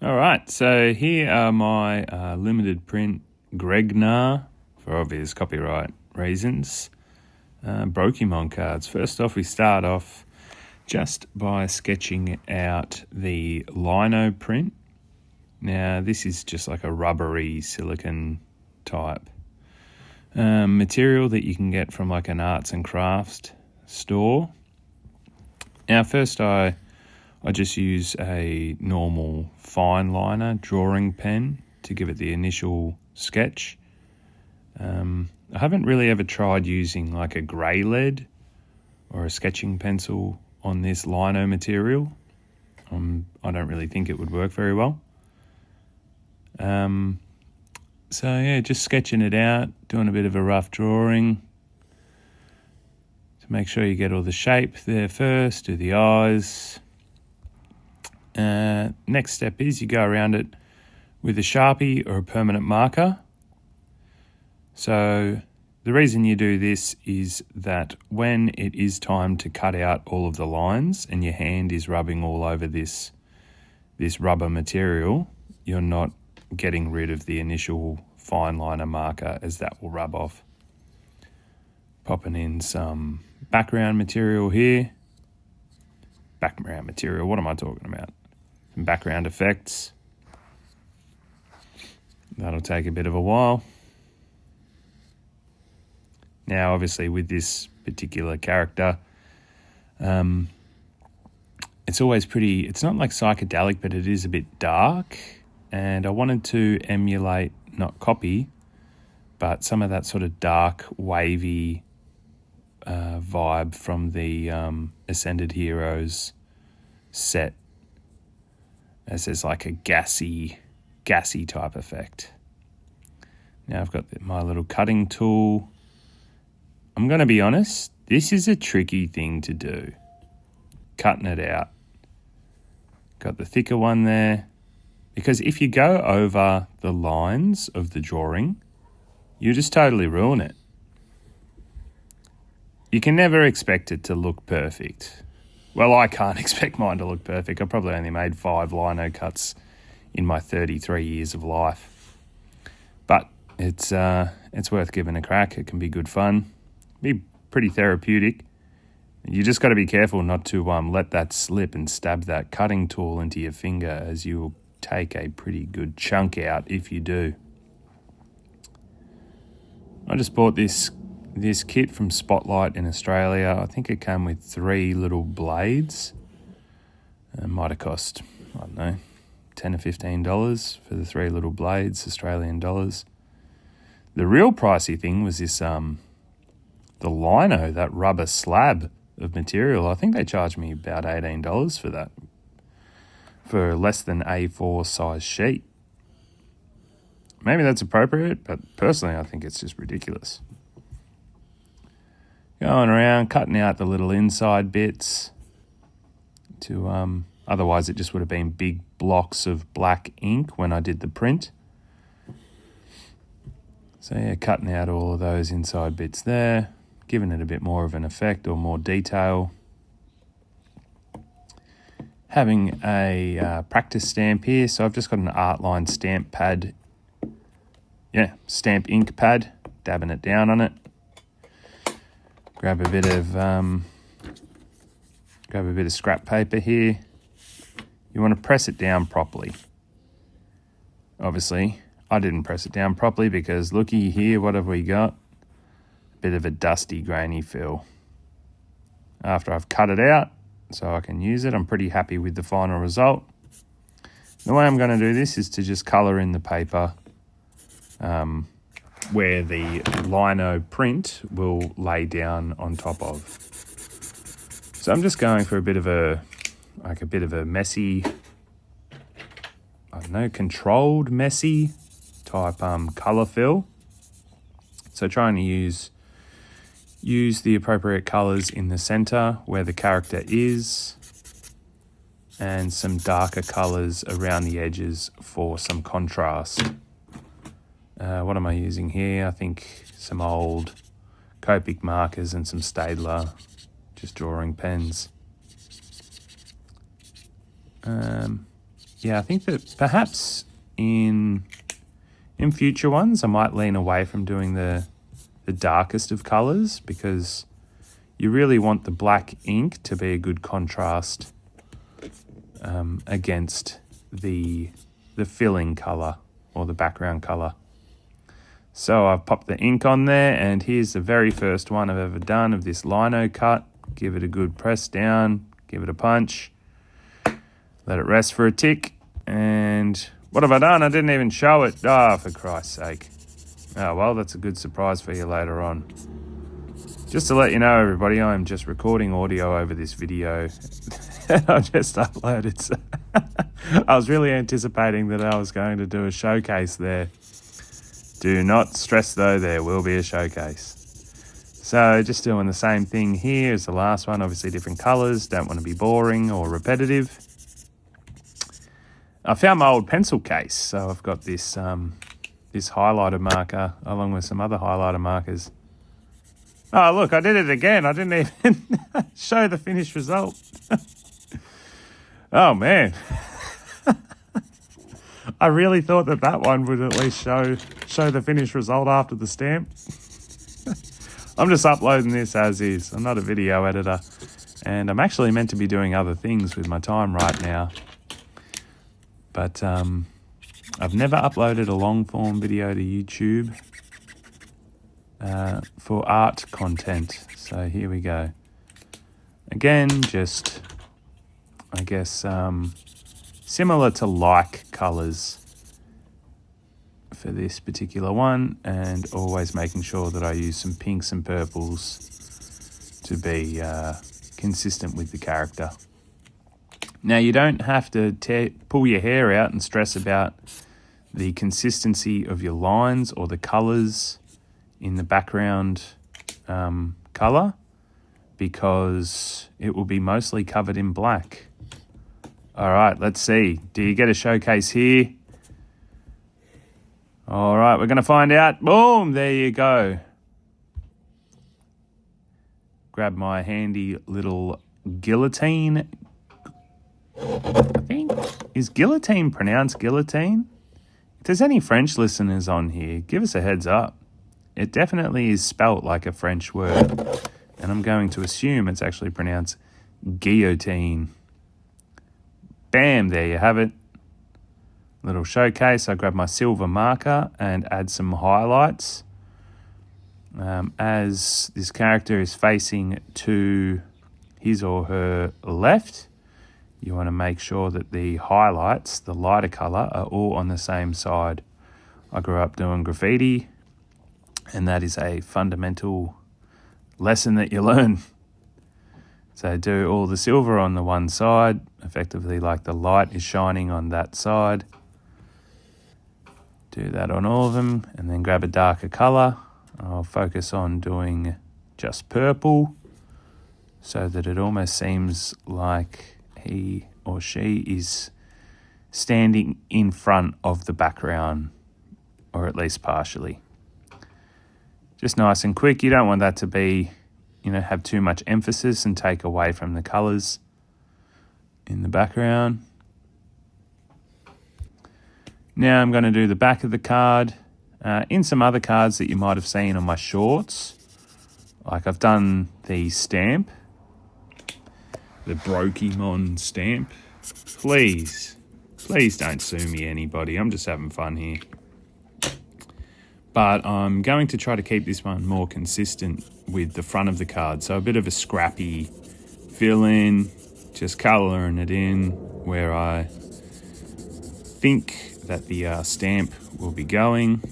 All right, so here are my limited print Gregnar, for obvious copyright reasons, Brokemon cards. First off, we start off just by sketching out the Lino print. Now, this is just like a rubbery silicone type material that you can get from like an arts and crafts store. Now, first I just use a normal fine liner drawing pen to give it the initial sketch. I haven't really ever tried using like a grey lead or a sketching pencil on this lino material. I don't really think it would work very well. So yeah, just sketching it out, doing a bit of a rough drawing to make sure you get all the shape there first, do the eyes. Next step is you go around it with a Sharpie or a permanent marker. So the reason you do this is that when it is time to cut out all of the lines and your hand is rubbing all over this rubber material, you're not getting rid of the initial fine liner marker, as that will rub off. Popping in some background material here. Background material, what am I talking about? Some background effects. That'll take a bit of a while. Now, obviously, with this particular character, it's always pretty, it's not like psychedelic, but it is a bit dark. And I wanted to emulate, not copy, but some of that sort of dark, wavy vibe from the Ascended Heroes set, as there's like a gassy type effect. Now I've got my little cutting tool. I'm going to be honest, this is a tricky thing to do, cutting it out. Got the thicker one there, because if you go over the lines of the drawing, you just totally ruin it. You can never expect it to look perfect. Well, I can't expect mine to look perfect. I probably only made 5 lino cuts in my 33 years of life. But it's worth giving a crack. It can be good fun. Be pretty therapeutic. You just got to be careful not to let that slip and stab that cutting tool into your finger, as you will take a pretty good chunk out if you do. I just bought this kit from Spotlight in Australia. I think it came with 3 little blades. It might have cost, I don't know, $10 or $15 for the 3 little blades, Australian dollars. The real pricey thing was this, the lino, that rubber slab of material. I think they charged me about $18 for that, for less than A4 size sheet. Maybe that's appropriate, but personally I think it's just ridiculous. Going around, cutting out the little inside bits to, otherwise it just would have been big blocks of black ink when I did the print. So yeah, cutting out all of those inside bits there, giving it a bit more of an effect or more detail. Having a practice stamp here, so I've just got an Artline stamp pad. Yeah, stamp ink pad, dabbing it down on it. Grab a bit of scrap paper here. You want to press it down properly. Obviously, I didn't press it down properly because looky here, what have we got? A bit of a dusty, grainy feel. After I've cut it out so I can use it, I'm pretty happy with the final result. The way I'm going to do this is to just colour in the paper where the lino print will lay down on top of. So I'm just going for a bit of a messy, I don't know, controlled messy type colour fill. So trying to use the appropriate colours in the centre where the character is, and some darker colours around the edges for some contrast. What am I using here? I think some old Copic markers and some Staedtler, just drawing pens. yeah, I think that perhaps in future ones I might lean away from doing the darkest of colours, because you really want the black ink to be a good contrast against the filling colour or the background colour. So I've popped the ink on there, and here's the very first one I've ever done of this lino cut. Give it a good press down, give it a punch, let it rest for a tick, and what have I done? I didn't even show it. Oh, for Christ's sake. Oh, well, that's a good surprise for you later on. Just to let you know, everybody, I'm just recording audio over this video that I just uploaded. So I was really anticipating that I was going to do a showcase there. Do not stress, though, there will be a showcase. So just doing the same thing here as the last one, obviously different colours, don't want to be boring or repetitive. I found my old pencil case, so I've got this this highlighter marker along with some other highlighter markers. Oh, look, I did it again. I didn't even show the finished result. Oh, man. I really thought that one would at least show the finished result after the stamp. I'm just uploading this as is. I'm not a video editor, and I'm actually meant to be doing other things with my time right now. But I've never uploaded a long-form video to YouTube for art content. So here we go. Again, just, I guess, similar to like colours for this particular one, and always making sure that I use some pinks and purples to be consistent with the character. Now, you don't have to pull your hair out and stress about the consistency of your lines or the colours in the background colour, because it will be mostly covered in black. All right, let's see. Do you get a showcase here? All right, we're going to find out. Boom, there you go. Grab my handy little guillotine. I think, is guillotine pronounced guillotine? If there's any French listeners on here, give us a heads up. It definitely is spelt like a French word, and I'm going to assume it's actually pronounced guillotine. Bam, there you have it. Little showcase. I grab my silver marker and add some highlights. As this character is facing to his or her left, you want to make sure that the highlights, the lighter colour, are all on the same side. I grew up doing graffiti, and that is a fundamental lesson that you learn. So do all the silver on the one side, effectively like the light is shining on that side. Do that on all of them, and then grab a darker colour. I'll focus on doing just purple, so that it almost seems like he or she is standing in front of the background, or at least partially. Just nice and quick. You don't want that to be, have too much emphasis and take away from the colours in the background. Now I'm going to do the back of the card. In some other cards that you might have seen on my shorts, like I've done the stamp, the Brokemon stamp. Please don't sue me, anybody. I'm just having fun here. But I'm going to try to keep this one more consistent with the front of the card. So a bit of a scrappy fill in, just colouring it in where I think that the stamp will be going.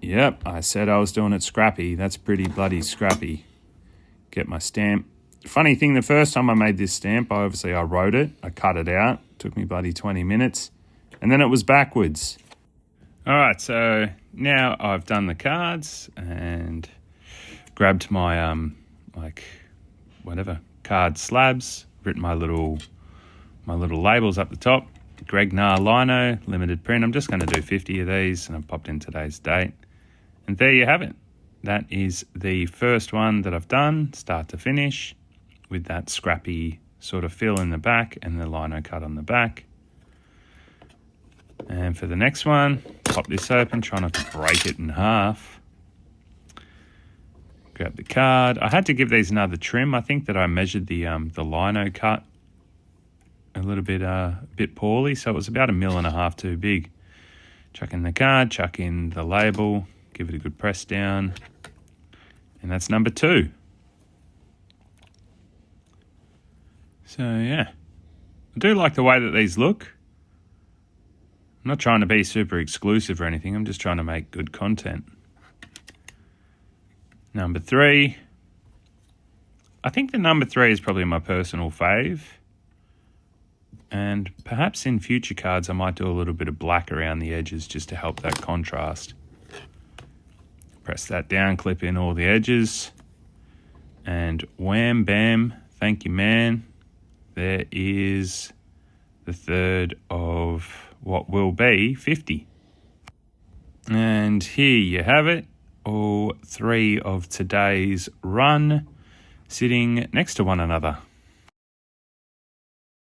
Yep, I said I was doing it scrappy. That's pretty bloody scrappy. Get my stamp. Funny thing, the first time I made this stamp, I wrote it. I cut it out. Took me bloody 20 minutes. And then it was backwards. All right, so now I've done the cards and grabbed my, card slabs, written my little labels up the top. Gregnar Lino, limited print. I'm just going to do 50 of these, and I've popped in today's date. And there you have it. That is the first one that I've done, start to finish, with that scrappy sort of fill in the back and the lino cut on the back. And for the next one, pop this open, try not to break it in half. Grab the card. I had to give these another trim. I think that I measured the lino cut a little bit poorly, so it was about 1.5 mil too big. Chuck in the card, chuck in the label, give it a good press down, and that's number 2. So yeah, I do like the way that these look. I'm not trying to be super exclusive or anything, I'm just trying to make good content. Number 3. I think the number 3 is probably my personal fave. And perhaps in future cards I might do a little bit of black around the edges just to help that contrast. Press that down, clip in all the edges. And wham bam, thank you man. There is the third of what will be 50. And here you have it. All 3 of today's run sitting next to one another.